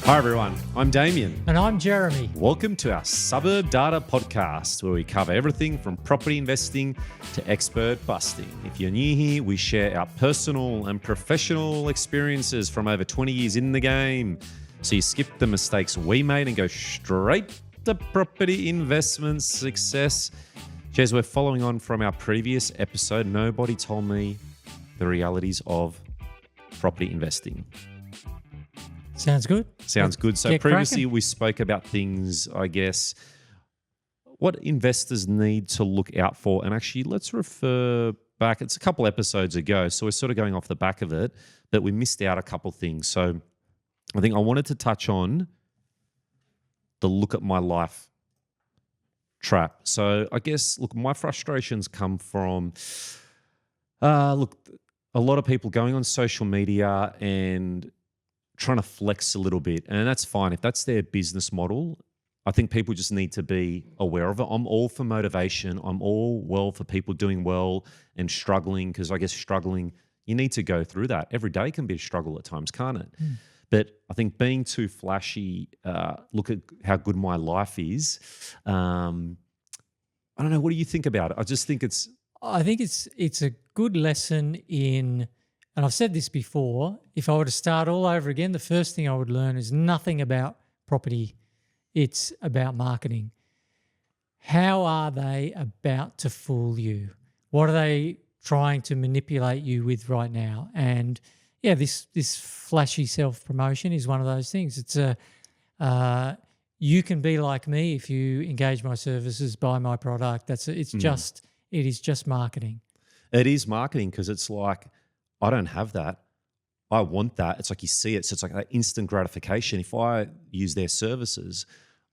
Hi everyone, I'm Damien. And I'm Jeremy. Welcome to our Suburb Data Podcast, where we cover everything from property investing to expert busting. If you're new here, we share our personal and professional experiences from over 20 years in the game. So you skip the mistakes we made and go straight to property investment success. Jez, we're following on from our previous episode. Nobody told me the realities of property investing. Sounds good. Sounds good. So previously we spoke about things, I guess, what investors need to look out for. And actually, let's refer back. It's a couple episodes ago, so we're sort of going off the back of it, but we missed out a couple things. So I think I wanted to touch on the look at my life trap. So I guess, look, my frustrations come from, a lot of people going on social media and trying to flex a little bit, and that's fine. If that's their business model, I think people just need to be aware of it. I'm all for motivation. I'm all for people doing well and struggling, because I guess struggling, you need to go through that. Every day can be a struggle at times, can't it? But I think being too flashy, look at how good my life is. I don't know. What do you think about it? I think it's a good lesson in, and I've said this before, if I were to start all over again, the first thing I would learn is nothing about property. It's about marketing. How are they about to fool you? What are they trying to manipulate you with right now? And yeah, this flashy self-promotion is one of those things. It's you can be like me if you engage my services, buy my product. It is just marketing. It is marketing, because it's like, I don't have that. I want that. It's like you see it. So it's like that instant gratification. If I use their services,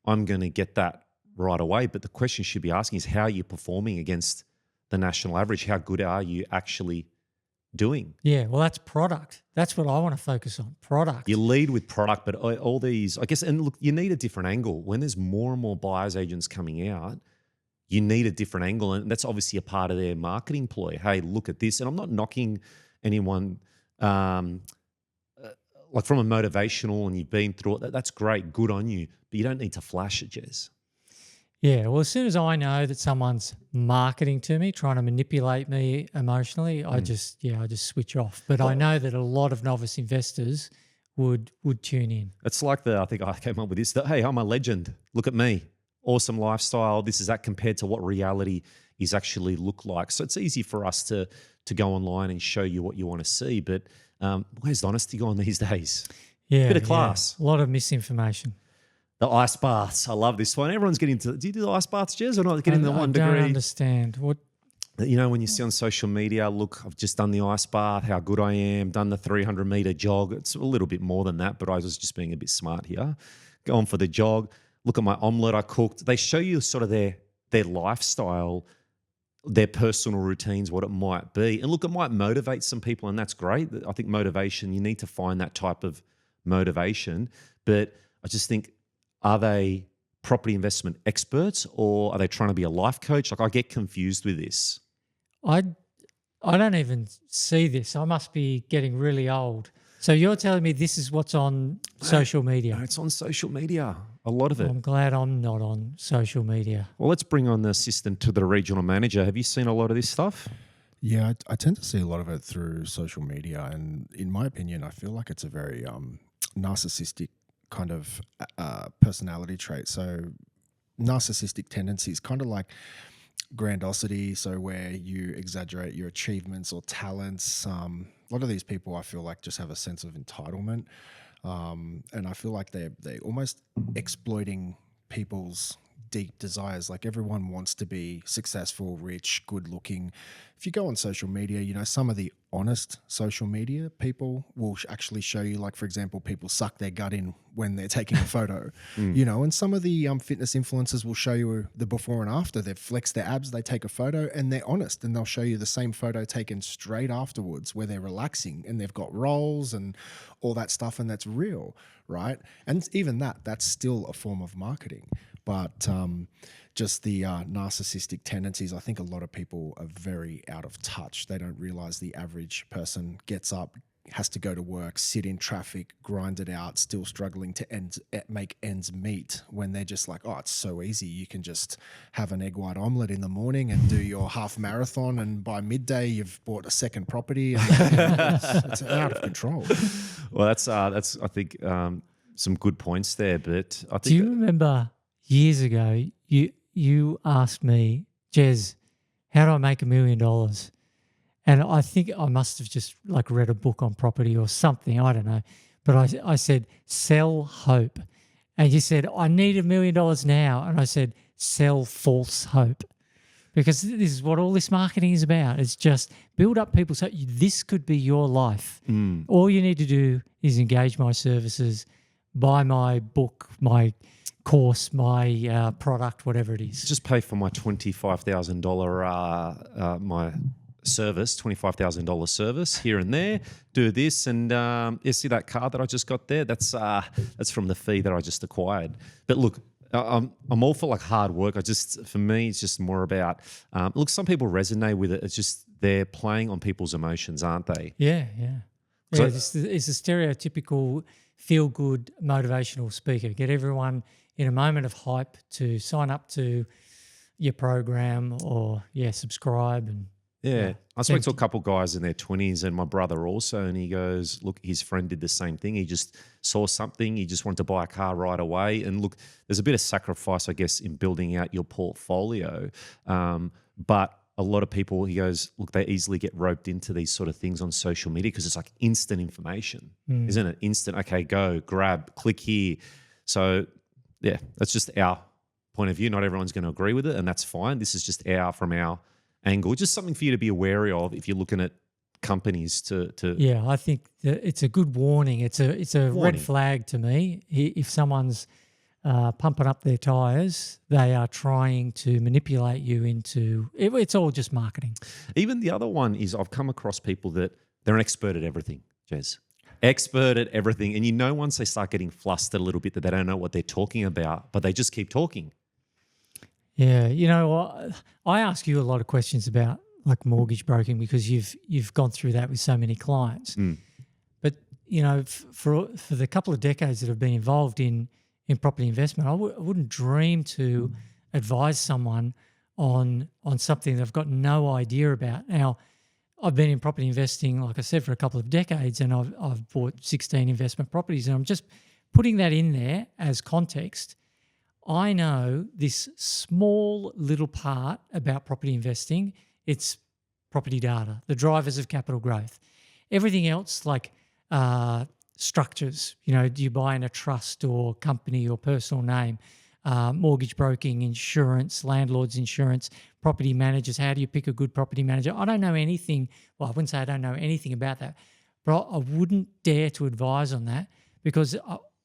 I'm going to get that right away. But the question you should be asking is, how are you performing against the national average? How good are you actually doing? Yeah, well, that's product. That's what I want to focus on, product. You lead with product, but all these, I guess, and look, you need a different angle. When there's more and more buyer's agents coming out, you need a different angle. And that's obviously a part of their marketing ploy. Hey, look at this. And I'm not knocking anyone like from a motivational, and you've been through it, that's great, good on you, but you don't need to flash it, Jez. Yeah, well, as soon as I know that someone's marketing to me, trying to manipulate me emotionally, I just switch off. But I know that a lot of novice investors would tune in. It's like I think I came up with this, hey, I'm a legend, look at me, awesome lifestyle, this is that, compared to what reality is actually look like. So it's easy for us to go online and show you what you want to see, but where's the honesty gone these days? Yeah, bit of class. Yeah. A lot of misinformation. The ice baths, I love this one. Everyone's getting into. Do you do the ice baths, Jez, or not? Getting the 1 degree. I don't understand what. You know, when you see on social media, look, I've just done the ice bath, how good I am, done the 300-meter jog. It's a little bit more than that, but I was just being a bit smart here. Going for the jog. Look at my omelette I cooked. They show you sort of their lifestyle, their personal routines, what it might be. And look, it might motivate some people, and that's great. I think motivation, you need to find that type of motivation. But I just think, are they property investment experts, or are they trying to be a life coach? Like, I get confused with this. I don't even see this. I must be getting really old. So you're telling me this is what's on social media? No, it's on social media, a lot of it. I'm glad I'm not on social media. Well, let's bring on the assistant to the regional manager. Have you seen a lot of this stuff? Yeah, I tend to see a lot of it through social media, and in my opinion, I feel like it's a very narcissistic kind of personality trait. So narcissistic tendencies, kind of like grandiosity, so where you exaggerate your achievements or talents. A lot of these people, I feel like, just have a sense of entitlement, and I feel like they're almost exploiting people's deep desires. Like, everyone wants to be successful, rich, good looking. If you go on social media, you know, some of the honest social media people will actually show you, like, for example, people suck their gut in when they're taking a photo, you know, and some of the fitness influencers will show you the before and after. They've flexed their abs, they take a photo, and they're honest, and they'll show you the same photo taken straight afterwards where they're relaxing and they've got rolls and all that stuff, and that's real, right? And even that's still a form of marketing. But just the narcissistic tendencies, I think a lot of people are very out of touch. They don't realize the average person gets up, has to go to work, sit in traffic, grind it out, still struggling to make ends meet, when they're just like, oh, it's so easy. You can just have an egg white omelette in the morning and do your half marathon, and by midday you've bought a second property. And it's out of control. Well, that's I think some good points there. But I think, do you remember years ago you asked me, Jez, how do I make $1 million? And I think I must have just like read a book on property or something. I don't know. But I said, sell hope. And you said, I need $1 million now. And I said, sell false hope. Because this is what all this marketing is about. It's just build up people's hope. This could be your life. All you need to do is engage my services, buy my book, my course, my product, whatever it is. just pay for my $25,000 my service, $25,000 service here and there. Do this, and you see that car that I just got there? That's from the fee that I just acquired. But look, I'm all for like hard work. For me, it's just more about look. Some people resonate with it. It's just they're playing on people's emotions, aren't they? Yeah. So- It's a stereotypical feel-good motivational speaker. Get everyone in a moment of hype to sign up to your program or subscribe and. Yeah. I spoke to a couple guys in their 20s and my brother also, and he goes, look, his friend did the same thing. He just saw something. He just wanted to buy a car right away. And look, there's a bit of sacrifice, I guess, in building out your portfolio. But a lot of people, he goes, look, they easily get roped into these sort of things on social media because it's like instant information, isn't it? Instant, okay, go, grab, click here. So, yeah, that's just our point of view. Not everyone's going to agree with it, and that's fine. This is just from our angle, just something for you to be wary of if you're looking at companies to Yeah, I think that it's a good warning. It's a Warning. red flag to me. If someone's pumping up their tires, they are trying to manipulate you into it's all just marketing. Even the other one is I've come across people that they're an expert at everything, Jez. Expert at everything. And once they start getting flustered a little bit that they don't know what they're talking about, but they just keep talking. Yeah, I ask you a lot of questions about like mortgage broking because you've gone through that with so many clients. But for the couple of decades that I've been involved in property investment, I wouldn't dream to advise someone on something they've got no idea about. Now, I've been in property investing, like I said, for a couple of decades, and I've bought 16 investment properties, and I'm just putting that in there as context. I know this small little part about property investing. It's property data, the drivers of capital growth. Everything else, like structures, do you buy in a trust or company or personal name, mortgage broking, insurance, landlord's insurance, property managers, how do you pick a good property manager? I don't know anything. Well, I wouldn't say I don't know anything about that, but I wouldn't dare to advise on that because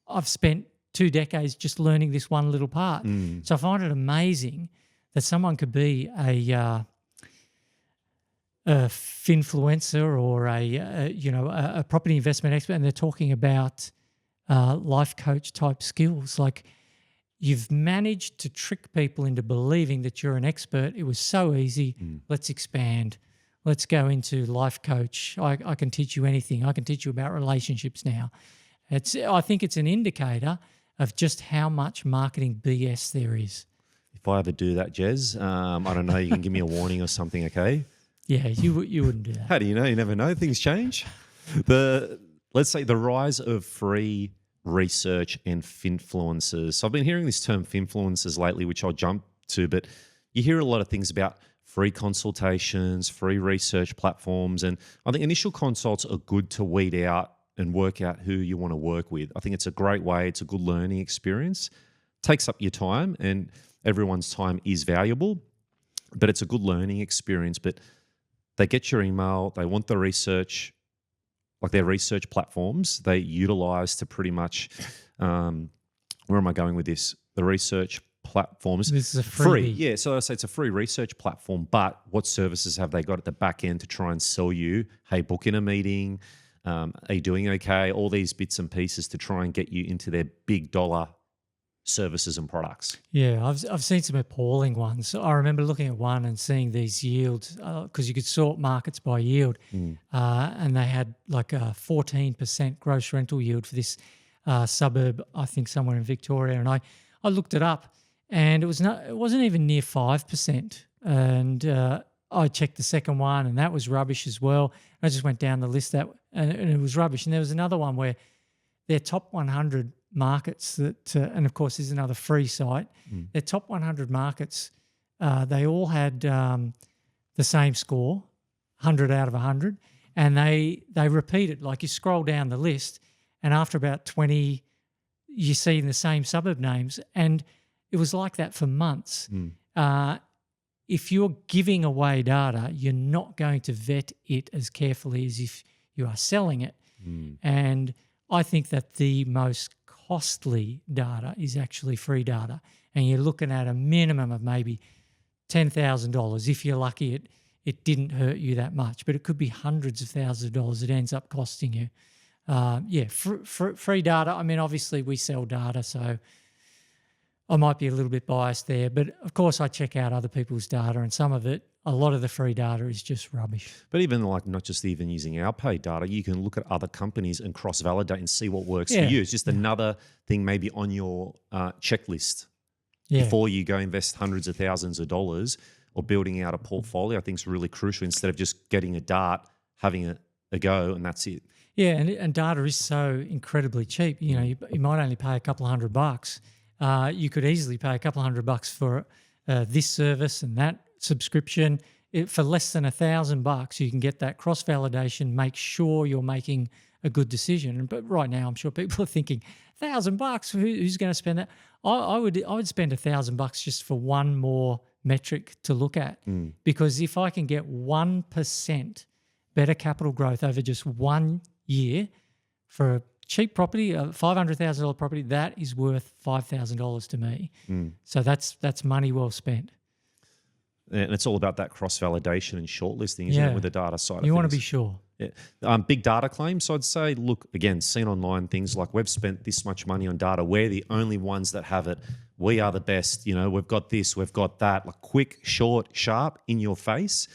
I've spent 2 decades just learning this one little part. So I find it amazing that someone could be a Fin-fluencer or a property investment expert, and they're talking about life coach type skills. Like you've managed to trick people into believing that you're an expert. It was so easy. Let's expand. Let's go into life coach. I can teach you anything. I can teach you about relationships now. I think it's an indicator of just how much marketing BS there is. If I ever do that, Jez, I don't know, you can give me a warning or something, okay? Yeah, you wouldn't do that. How do you know? You never know. Things change. Let's say the rise of free research and Fin-fluencers. So I've been hearing this term Fin-fluencers lately, which I'll jump to, but you hear a lot of things about free consultations, free research platforms, and I think initial consults are good to weed out and work out who you want to work with. I think it's a great way. It's a good learning experience. Takes up your time, and everyone's time is valuable, but it's a good learning experience. But they get your email. They want the research, like their research platforms, they utilize to pretty much, where am I going with this? The research platforms. This is a free. freebie. Yeah, so I say it's a free research platform, but what services have they got at the back end to try and sell you, hey, book in a meeting, are you doing okay? All these bits and pieces to try and get you into their big dollar services and products. Yeah, I've seen some appalling ones. I remember looking at one and seeing these yields because you could sort markets by yield, and they had like a 14% gross rental yield for this suburb, I think somewhere in Victoria. And I looked it up, and it wasn't even near 5%. And I checked the second one, and that was rubbish as well. I just went down the list and it was rubbish. And there was another one where their top 100 markets and of course there's another free site, their top 100 markets, they all had the same score, 100 out of 100, and they repeat it. Like you scroll down the list and after about 20 you see the same suburb names, and it was like that for months. If you're giving away data, you're not going to vet it as carefully as if you are selling it. And I think that the most costly data is actually free data, and you're looking at a minimum of maybe $10,000. If you're lucky, it didn't hurt you that much, but it could be hundreds of thousands of dollars it ends up costing you. Free data. I mean, obviously we sell data, so I might be a little bit biased there, but of course I check out other people's data, and some of it, a lot of the free data is just rubbish. But even like not just even using our paid data, you can look at other companies and cross-validate and see what works for you. It's just another thing maybe on your checklist before you go invest hundreds of thousands of dollars or building out a portfolio. I think is really crucial instead of just getting a dart, having a go, and that's it. Yeah, and data is so incredibly cheap. You know, you might only pay a couple of $100. You could easily pay a couple of $100 for this service and that subscription. For less than $1,000, you can get that cross-validation, make sure you're making a good decision. But right now, I'm sure people are thinking, $1,000, who's going to spend that? I would spend $1,000 just for one more metric to look at, because if I can get 1% better capital growth over just 1 year for a cheap property, a $500,000 property, that is worth $5,000 to me. So that's money well spent. And it's all about that cross-validation and shortlisting, isn't it, with the data side of things. You want to be sure. Yeah. Big data claims, so I'd say, look, again, seen online things like we've spent this much money on data. We're the only ones that have it. We are the best. You know, we've got this, we've got that. Like quick, short, sharp, in your face.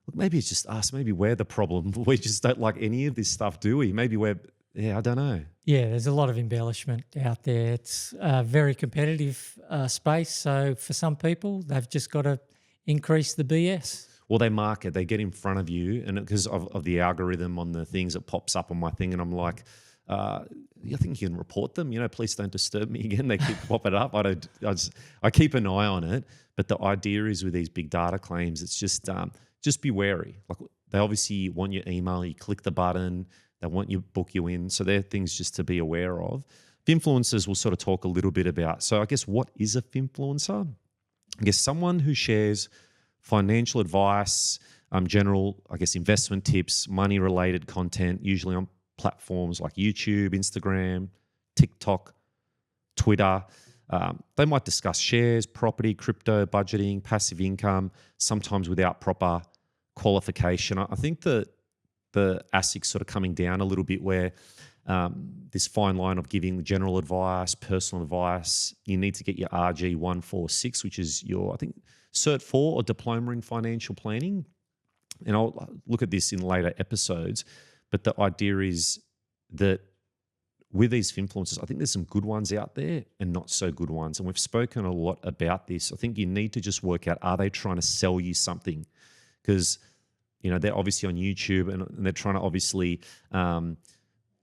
Look, maybe it's just us. Maybe we're the problem. We just don't like any of this stuff, do we? Maybe I don't know. Yeah, there's a lot of embellishment out there. It's a very competitive space. So for some people, they've just got to increase the BS. Well, they market, they get in front of you, and because of the algorithm on the things that pops up on my thing, and I'm like, I think you can report them. You know, please don't disturb me again. They keep popping up. I keep an eye on it. But the idea is with these big data claims, it's just be wary. Like they obviously want your email. You click the button. They want you book you in. So they're things just to be aware of. Fin-fluencers we'll sort of talk a little bit about. So I guess what is a fin-fluencer? I guess someone who shares financial advice, general, I guess, investment tips, money-related content, usually on platforms like YouTube, Instagram, TikTok, Twitter. They might discuss shares, property, crypto, budgeting, passive income, sometimes without proper qualification. I think that the ASIC's sort of coming down a little bit where this fine line of giving general advice, personal advice, you need to get your RG 146, which is your, I think, Cert 4 or Diploma in Financial Planning. And I'll look at this in later episodes. But the idea is that with these influencers, I think there's some good ones out there and not so good ones. And we've spoken a lot about this. I think you need to just work out, are they trying to sell you something? Because, you know, they're obviously on YouTube and they're trying to obviously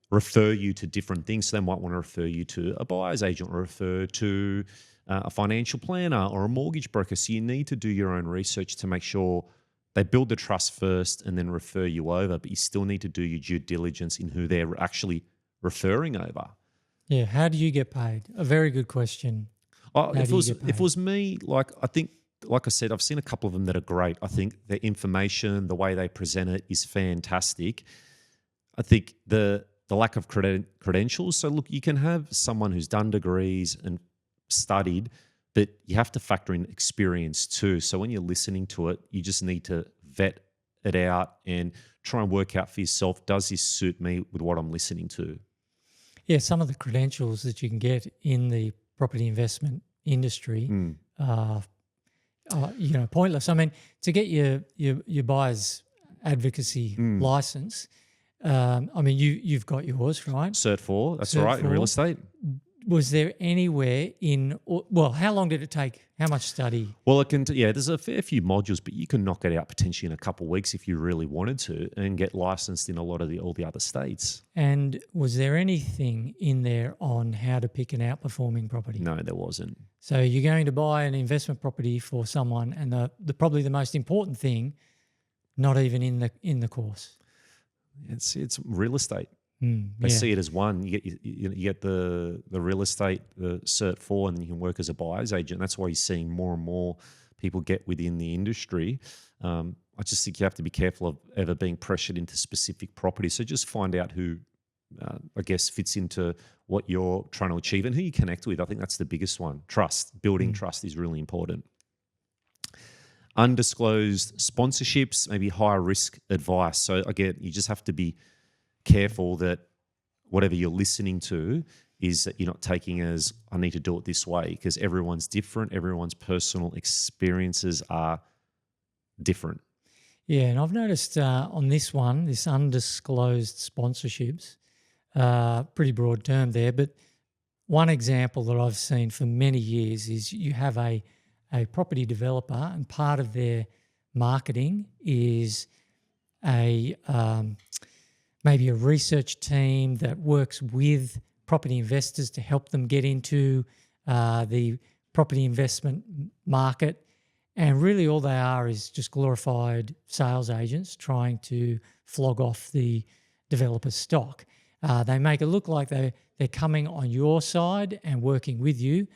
refer you to different things. So they might want to refer you to a buyer's agent or refer to a financial planner or a mortgage broker. So you need to do your own research to make sure they build the trust first and then refer you over, but you still need to do your due diligence in who they're actually referring over. Yeah, how do you get paid? A very good question. If it was me, like I think, like I said, I've seen a couple of them that are great. I think the information, the way they present it is fantastic. I think the lack of credentials. So look, you can have someone who's done degrees and studied, but you have to factor in experience too. So when you're listening to it, you just need to vet it out and try and work out for yourself, does this suit me with what I'm listening to? Yeah, some of the credentials that you can get in the property investment industry, pointless. I mean, to get your buyer's advocacy license, I mean, you've got yours, right? Cert 4, that's Cert right, in 4. real estate. Was there anywhere how long did it take? How much study? Well, there's a fair few modules, but you can knock it out potentially in a couple of weeks if you really wanted to and get licensed in a lot of all the other states. And was there anything in there on how to pick an outperforming property? No, there wasn't. So you're going to buy an investment property for someone, and the probably the most important thing, not even in the course. It's real estate. They see it as one. You get the real estate, the Cert 4, and you can work as a buyer's agent. That's why you're seeing more and more people get within the industry. I just think you have to be careful of ever being pressured into specific properties. So just find out who, I guess, fits into what you're trying to achieve and who you connect with. I think that's the biggest one. Trust. Building trust is really important. Undisclosed sponsorships, maybe higher risk advice. So again, you just have to be careful that whatever you're listening to is that you're not taking as, I need to do it this way, because everyone's different. Everyone's personal experiences are different. Yeah, and I've noticed on this one, this undisclosed sponsorships, pretty broad term there, but one example that I've seen for many years is you have a property developer, and part of their marketing is maybe a research team that works with property investors to help them get into the property investment market. And really all they are is just glorified sales agents trying to flog off the developer's stock. They make it look like they're coming on your side and working with you,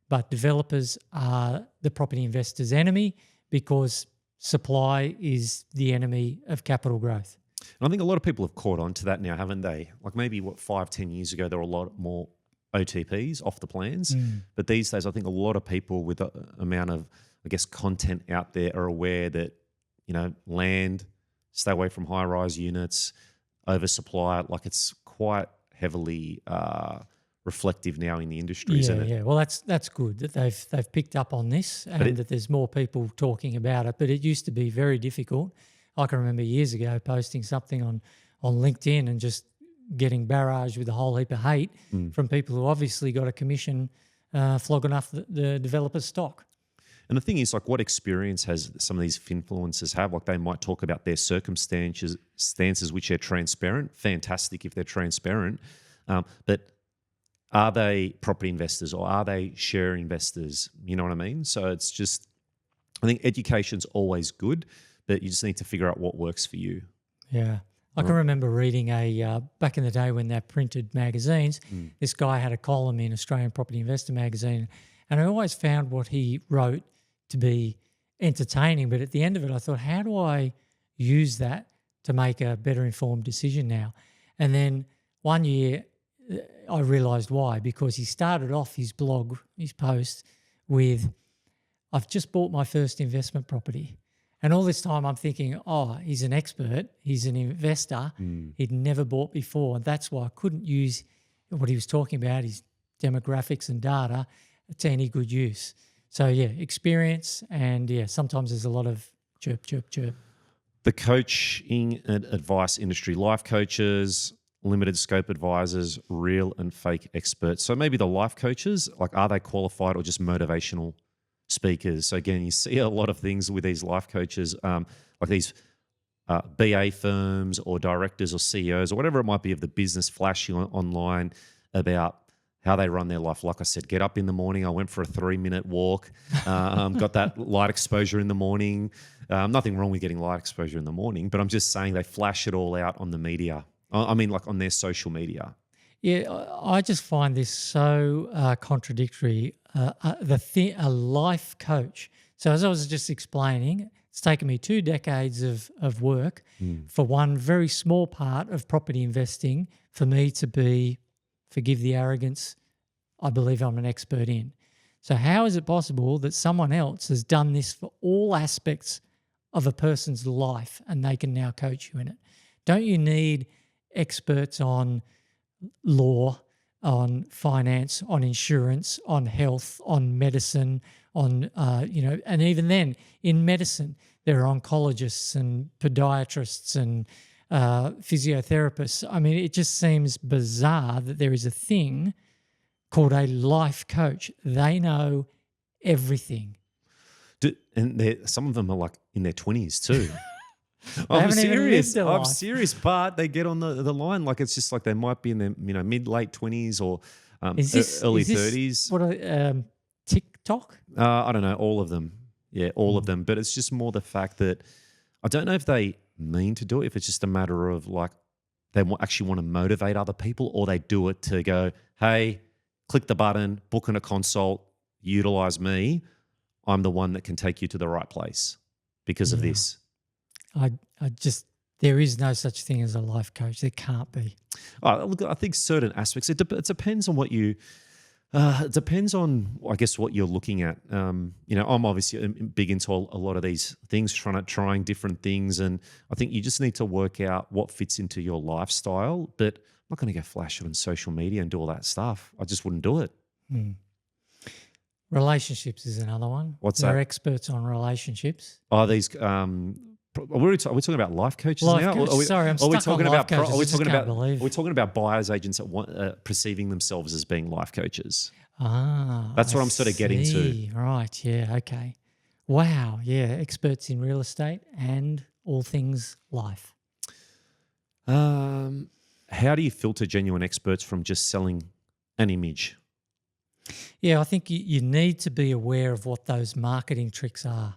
but developers are the property investor's enemy because supply is the enemy of capital growth. And I think a lot of people have caught on to that now, haven't they? Like maybe 5-10 years ago, there were a lot more OTPs off the plans. But these days, I think a lot of people with the amount of, I guess, content out there are aware that, land, stay away from high-rise units, oversupply, like it's quite heavily reflective now in the industry, isn't it? Yeah. Well, that's good that they've picked up on this and that there's more people talking about it. But it used to be very difficult. I can remember years ago posting something on LinkedIn and just getting barraged with a whole heap of hate from people who obviously got a commission flogging off the developer's stock. And the thing is, like, what experience has some of these Fin-fluencers have? Like, they might talk about their circumstances which are transparent. Fantastic if they're transparent. But are they property investors or are they share investors? You know what I mean? So it's just, I think education's always good, but you just need to figure out what works for you. Yeah. I can remember reading back in the day when they printed magazines, this guy had a column in Australian Property Investor magazine, and I always found what he wrote to be entertaining, but at the end of it I thought, how do I use that to make a better informed decision now? And then one year I realised why, because he started off his blog, his post with, I've just bought my first investment property. And all this time I'm thinking, oh, he's an expert, he's an investor, he'd never bought before. And that's why I couldn't use what he was talking about, his demographics and data, to any good use. So, yeah, experience and, sometimes there's a lot of chirp, chirp, chirp. The coaching and advice industry, life coaches, limited scope advisors, real and fake experts. So maybe the life coaches, like, are they qualified or just motivational speakers? So again, you see a lot of things with these life coaches, like these BA firms or directors or CEOs or whatever it might be of the business flashing online about how they run their life. Like I said, get up in the morning. I went for a 3-minute walk, got that light exposure in the morning. Nothing wrong with getting light exposure in the morning, but I'm just saying they flash it all out on the media. I mean, like on their social media. Yeah, I just find this so contradictory. A life coach. So as I was just explaining, it's taken me 2 decades of work for one very small part of property investing for me to be, forgive the arrogance, I believe I'm an expert in. So how is it possible that someone else has done this for all aspects of a person's life and they can now coach you in it? Don't you need experts on law, on finance, on insurance, on health, on medicine, on, and even then in medicine, there are oncologists and podiatrists and physiotherapists. I mean, it just seems bizarre that there is a thing called a life coach. They know everything. And some of them are like in their 20s too. I'm serious. I'm serious, but they get on the line like it's just like they might be in their mid-late 20s or early 30s. What TikTok? I don't know, all of them. Yeah, all of them. But it's just more the fact that I don't know if they mean to do it, if it's just a matter of like they actually want to motivate other people, or they do it to go, hey, click the button, book in a consult, utilize me. I'm the one that can take you to the right place because of this. There is no such thing as a life coach. There can't be. Look, I think certain aspects, it depends on what you, it depends on, I guess, what you're looking at. I'm obviously big into a lot of these things, trying different things. And I think you just need to work out what fits into your lifestyle. But I'm not going to go flash it on social media and do all that stuff. I just wouldn't do it. Relationships is another one. What's They're that? experts on relationships. These, are we talking about life coaches now? Sorry, I'm stuck on life coaches. Are we talking about buyer's agents that want perceiving themselves as being life coaches? That's what I'm sort of getting to. Right, yeah, okay. Wow, yeah, experts in real estate and all things life. How do you filter genuine experts from just selling an image? Yeah, I think you need to be aware of what those marketing tricks are.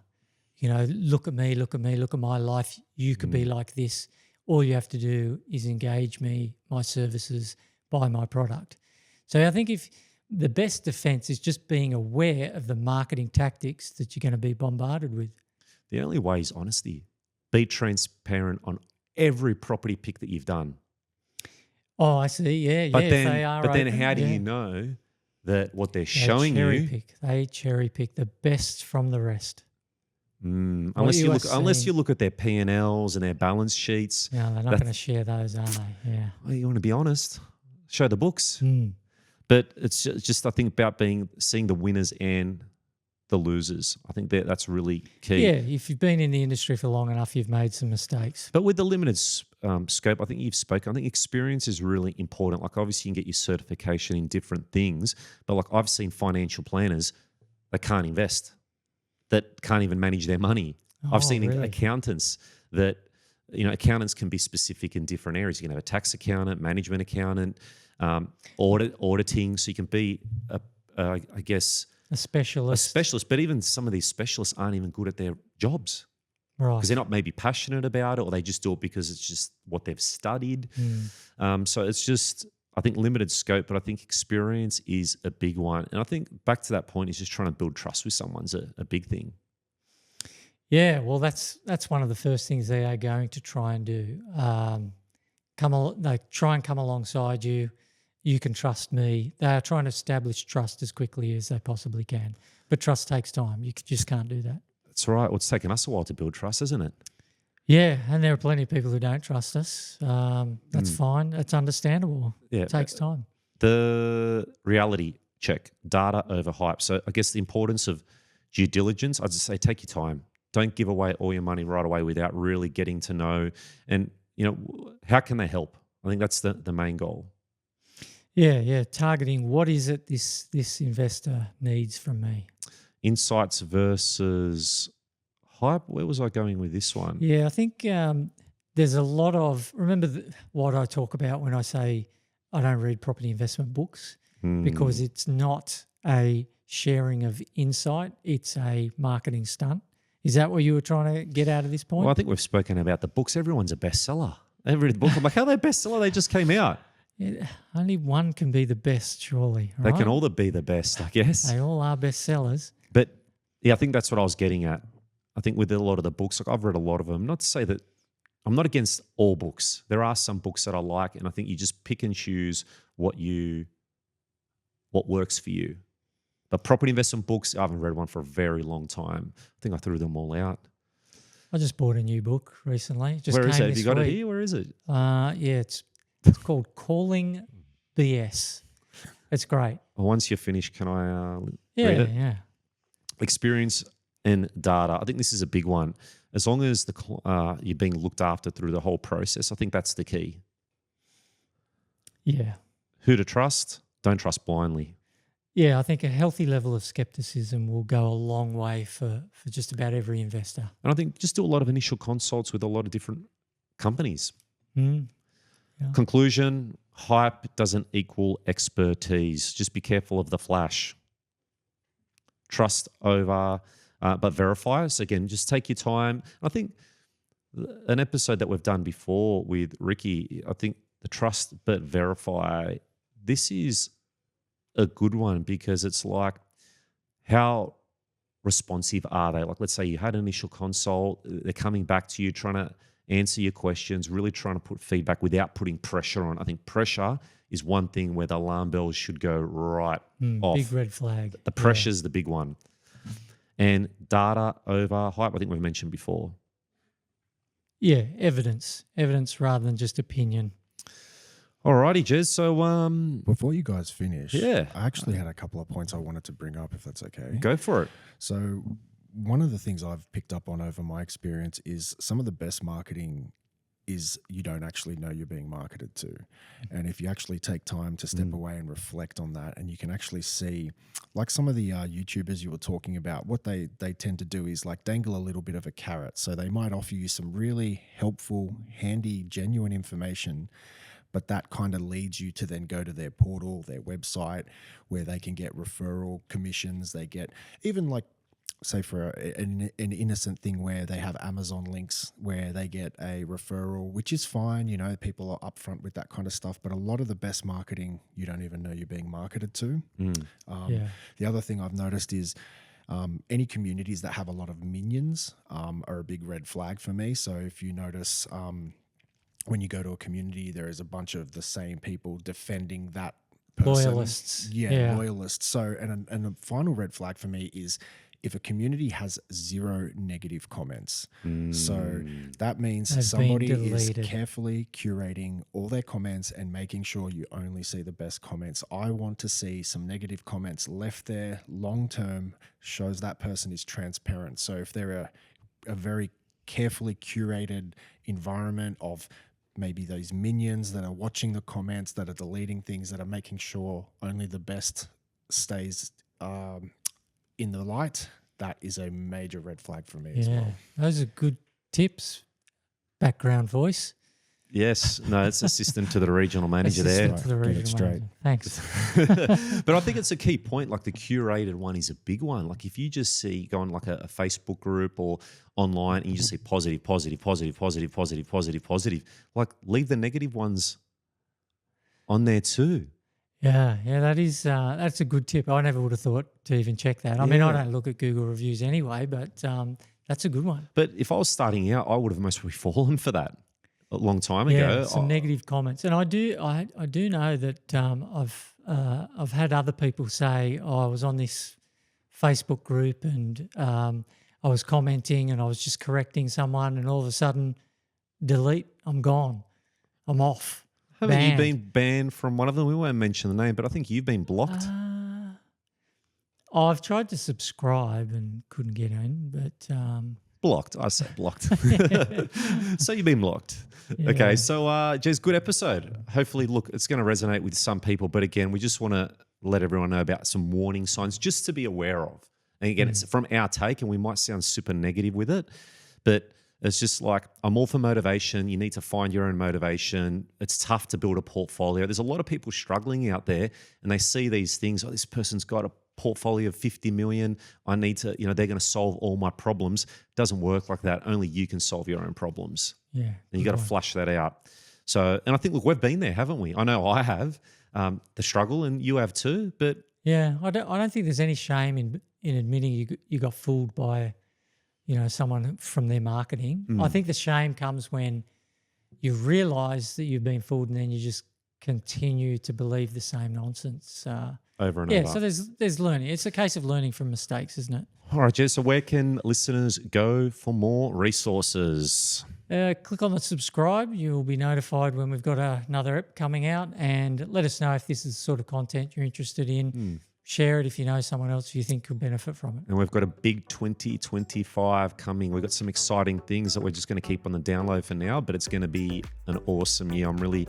Look at me, look at my life. You could be like this. All you have to do is engage me, my services, buy my product. So I think if the best defense is just being aware of the marketing tactics that you're going to be bombarded with. The only way is honesty. Be transparent on every property pick that you've done. Oh, I see. Yeah, but if they are then open, how do you know that what they're showing you? They cherry pick the best from the rest. Unless you look at their P&Ls and their balance sheets. No, they're not going to share those, are they? Yeah. Well, you want to be honest. Show the books. But it's just I think about seeing the winners and the losers. I think that's really key. Yeah, if you've been in the industry for long enough, you've made some mistakes. But with the limited scope, I think you've spoken. I think experience is really important. Like obviously you can get your certification in different things, but like I've seen financial planners that can't invest, that can't even manage their money. I've seen accountants that, accountants can be specific in different areas. You can have a tax accountant, management accountant, auditing. So you can be, I guess, a specialist. But even some of these specialists aren't even good at their jobs. Right. Because they're not maybe passionate about it, or they just do it because it's just what they've studied. So it's just, I think, limited scope, but I think experience is a big one. And I think back to that point is just trying to build trust with someone's a big thing. Yeah, well, that's one of the first things they are going to try and do. They try and come alongside you. You can trust me. They are trying to establish trust as quickly as they possibly can. But trust takes time. You just can't do that. That's right. Well, it's taken us a while to build trust, isn't it? Yeah, and there are plenty of people who don't trust us. That's fine. It's understandable. Yeah, it takes time. The reality check, data over hype. So I guess the importance of due diligence, I'd just say take your time. Don't give away all your money right away without really getting to know. And, how can they help? I think that's the main goal. Yeah. Targeting what is it this investor needs from me. Insights versus hype. Where was I going with this one? Yeah, I think there's a lot of, remember what I talk about when I say I don't read property investment books, because it's not a sharing of insight, it's a marketing stunt. Is that what you were trying to get out of this point? Well, I think we've spoken about the books. Everyone's a bestseller. Every book, I'm like, how are they bestseller? They just came out. Yeah, only one can be the best, surely. Right? They can all be the best, I guess. They all are bestsellers. But yeah, I think that's what I was getting at. I think with a lot of the books, like I've read a lot of them. Not to say that I'm not against all books. There are some books that I like, and I think you just pick and choose what works for you. But property investment books, I haven't read one for a very long time. I think I threw them all out. I just bought a new book recently. Where is it? Have you got it here? Where is it? Yeah, it's called Calling BS. It's great. Once you're finished, can I read Yeah, it? yeah. Experience and data. I think this is a big one. As long as you're being looked after through the whole process, I think that's the key. Yeah. Who to trust? Don't trust blindly. Yeah, I think a healthy level of skepticism will go a long way for just about every investor. And I think just do a lot of initial consults with a lot of different companies. Mm. Yeah. Conclusion, hype doesn't equal expertise. Just be careful of the flash. Trust over, but verify. So again, just take your time. I think an episode that we've done before with Ricky, I think the trust but verify, this is a good one because it's like, how responsive are they? Like, let's say you had an initial consult, they're coming back to you, trying to answer your questions, really trying to put feedback without putting pressure on. I think pressure is one thing where the alarm bells should go right off. Big red flag. The pressure's the big one. And data over hype, I think we've mentioned before. Yeah, evidence rather than just opinion. Alrighty, Jez. So Before you guys finish, Yeah. I actually had a couple of points I wanted to bring up, if that's okay. go for it. So one of the things I've picked up on over my experience is some of the best marketing is you don't actually know you're being marketed to. And if you actually take time to step away and reflect on that, and you can actually see, like some of the YouTubers you were talking about, what they tend to do is like dangle a little bit of a carrot. So they might offer you some really helpful, handy, genuine information, but that kind of leads you to then go to their portal, their website, where they can get referral commissions. They get even like, say for an innocent thing where they have Amazon links where they get a referral, which is fine. You know, people are upfront with that kind of stuff, but a lot of the best marketing, you don't even know you're being marketed to. The other thing I've noticed is any communities that have a lot of minions are a big red flag for me. So if you notice when you go to a community, there is a bunch of the same people defending that person. Loyalists. Loyalists. So, and a final red flag for me is if a community has 0 negative comments. So that means They've somebody been is deleted. carefully curating all their comments and making sure you only see the best comments. I want to see some negative comments left there long term, shows that person is transparent. So if they're a very carefully curated environment of maybe those minions that are watching the comments, that are deleting things, that are making sure only the best stays in the light, that is a major red flag for me as well. Those are good tips. Background voice. Yes. No, it's assistant to the regional manager there. Assistant to the Get it regional straight. manager. Thanks. But I think it's a key point. Like the curated one is a big one. Like if you just see go on like a Facebook group or online and you just see positive, like leave the negative ones on there too. Yeah, that's a good tip. I never would have thought to even check that. I mean, I don't look at Google reviews anyway, but that's a good one. But if I was starting out, I would have most probably fallen for that a long time ago. Some negative comments, and I do know that I've had other people say, I was on this Facebook group and I was commenting and I was just correcting someone, and all of a sudden, delete, I'm gone, I'm off. Haven't banned. you been banned from one of them? We won't mention the name, but I think you've been blocked. I've tried to subscribe and couldn't get in, but Blocked. I say blocked. So you've been blocked. Yeah. Okay. So, Jez, good episode. Hopefully, look, it's going to resonate with some people. But again, we just want to let everyone know about some warning signs just to be aware of. And again, it's from our take, and we might sound super negative with it, but it's just like, I'm all for motivation. You need to find your own motivation. It's tough to build a portfolio. There's a lot of people struggling out there, and they see these things. Oh, this person's got a portfolio of 50 million. I need to, they're going to solve all my problems. It doesn't work like that. Only you can solve your own problems. Yeah. And you got to flush that out. So, and I think, look, we've been there, haven't we? I know I have the struggle, and you have too. But yeah, I don't think there's any shame in admitting you got fooled by, someone from their marketing. I think the shame comes when you realise that you've been fooled, and then you just continue to believe the same nonsense. Over and over. Yeah, so there's learning. It's a case of learning from mistakes, isn't it? All right, Jess, so where can listeners go for more resources? click on the subscribe. You'll be notified when we've got another ep coming out, and let us know if this is the sort of content you're interested in. Share it if you know someone else you think could benefit from it. And we've got a big 2025 coming. We've got some exciting things that we're just going to keep on the download for now, but it's going to be an awesome year. I'm really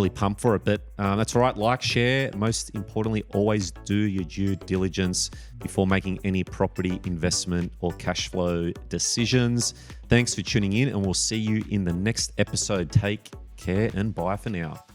pumped for it. But that's all right. Like, share. Most importantly, always do your due diligence before making any property investment or cash flow decisions. Thanks for tuning in, and we'll see you in the next episode. Take care and bye for now.